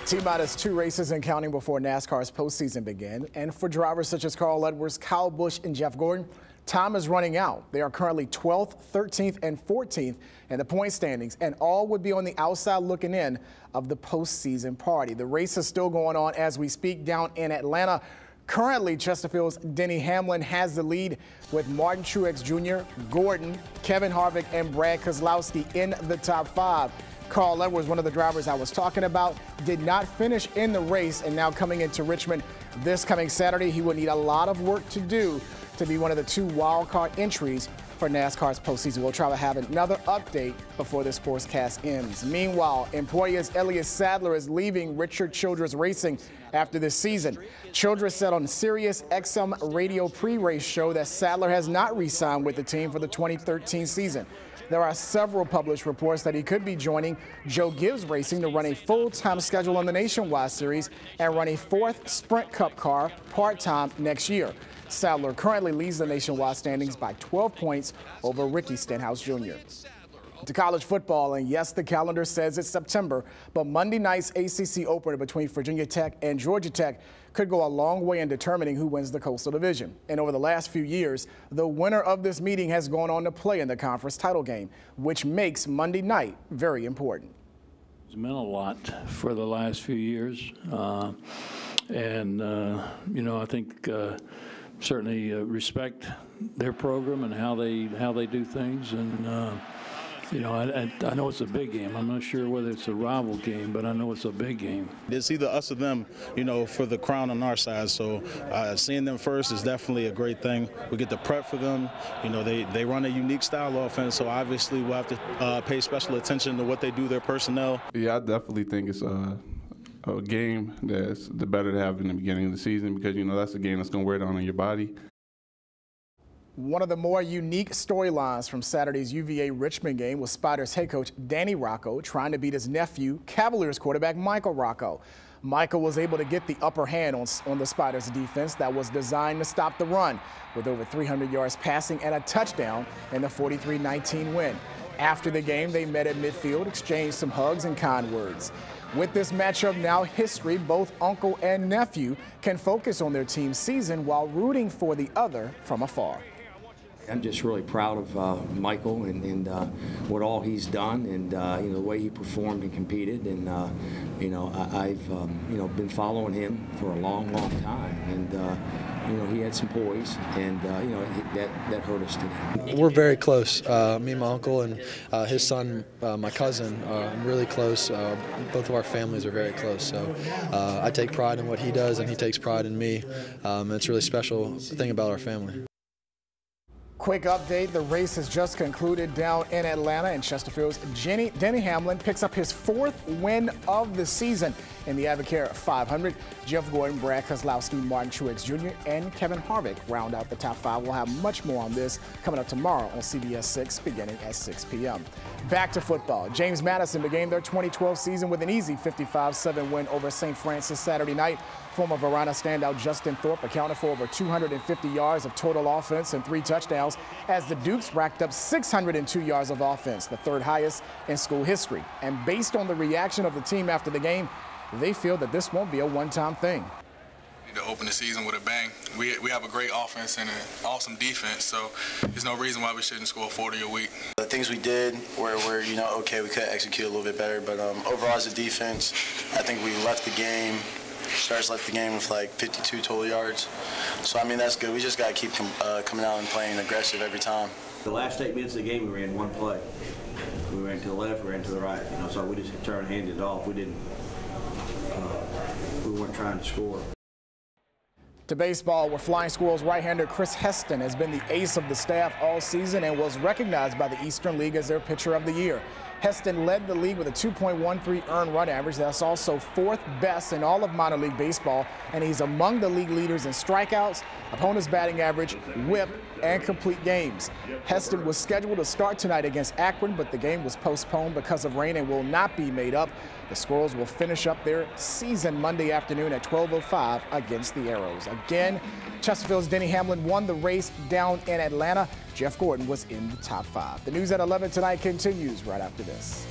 T-minus 2 races and counting before NASCAR's postseason begin. And for drivers such as Carl Edwards, Kyle Busch, and Jeff Gordon, time is running out. They are currently 12th, 13th, and 14th in the point standings, and all would be on the outside looking in of the postseason party. The race is still going on as we speak down in Atlanta. Currently, Chesterfield's Denny Hamlin has the lead with Martin Truex Jr., Gordon, Kevin Harvick, and Brad Keselowski in the top 5. Carl Edwards, one of the drivers I was talking about, did not finish in the race, and now coming into Richmond this coming Saturday, he will need a lot of work to do to be one of the 2 wildcard entries for NASCAR's postseason. We'll try to have another update before the sportscast ends. Meanwhile, Emporia's Elliott Sadler is leaving Richard Childress Racing after this season. Childress said on Sirius XM radio pre-race show that Sadler has not re-signed with the team for the 2013 season. There are several published reports that he could be joining Joe Gibbs Racing to run a full-time schedule on the Nationwide Series and run a 4th Sprint Cup car part-time next year. Sadler currently leads the nationwide standings by 12 points over Ricky Stenhouse Jr. To college football, and yes, the calendar says it's September, but Monday night's ACC opener between Virginia Tech and Georgia Tech could go a long way in determining who wins the Coastal Division. And over the last few years, the winner of this meeting has gone on to play in the conference title game, which makes Monday night very important. It's meant a lot for the last few years, I think certainly respect their program and how they do things, and I know it's a big game. I'm not sure whether it's a rival game, but I know it's a big game. It's either us or them, for the crown on our side. So seeing them first is definitely a great thing. We get to prep for them. They run a unique style offense, so obviously we'll have to pay special attention to what they do, their personnel. Yeah, I definitely think it's a game that's the better to have in the beginning of the season, because that's a game that's going to wear down on your body. One of the more unique storylines from Saturday's UVA Richmond game was Spiders head coach Danny Rocco trying to beat his nephew, Cavaliers quarterback Michael Rocco. Michael was able to get the upper hand on the Spiders defense that was designed to stop the run, with over 300 yards passing and a touchdown in the 43-19 win. After the game, they met at midfield, exchanged some hugs and kind words. With this matchup now history, both uncle and nephew can focus on their team's season while rooting for the other from afar. I'm just really proud of Michael and what all he's done, and the way he performed and competed. And I've been following him for a long time, and he had some poise, and that hurt us today. We're very close. Me and my uncle and his son, my cousin, are really close. Both of our families are very close. So I take pride in what he does, and he takes pride in me. It's a really special thing about our family. Quick update, the race has just concluded down in Atlanta, and Chesterfield's Denny Hamlin picks up his 4th win of the season in the Advocare 500. Jeff Gordon, Brad Keselowski, Martin Truex Jr., and Kevin Harvick round out the top 5. We'll have much more on this coming up tomorrow on CBS 6 beginning at 6 p.m. Back to football. James Madison began their 2012 season with an easy 55-7 win over St. Francis Saturday night. Former Verona standout Justin Thorpe accounted for over 250 yards of total offense and 3 touchdowns as the Dukes racked up 602 yards of offense, the 3rd highest in school history. And based on the reaction of the team after the game, they feel that this won't be a one-time thing. To open the season with a bang. We have a great offense and an awesome defense, so there's no reason why we shouldn't score 40 a week. The things we did were okay, we could execute a little bit better, but overall as a defense, I think we left the game. Stars left the game with like 52 total yards. So, that's good. We just got to keep coming out and playing aggressive every time. The last 8 minutes of the game, we ran one play. We ran to the left, we ran to the right. So we just turned and handed it off. We weren't trying to score. To baseball, where Flying Squirrels right-hander Chris Heston has been the ace of the staff all season and was recognized by the Eastern League as their pitcher of the year. Heston led the league with a 2.13 earned run average. That's also 4th best in all of minor league baseball, and he's among the league leaders in strikeouts, opponent's batting average, whip, and complete games. Heston was scheduled to start tonight against Akron, but the game was postponed because of rain and will not be made up. The Squirrels will finish up their season Monday afternoon at 12:05 against the Arrows. Again, Chesterfield's Denny Hamlin won the race down in Atlanta. Jeff Gordon was in the top 5. The news at 11 tonight continues right after this.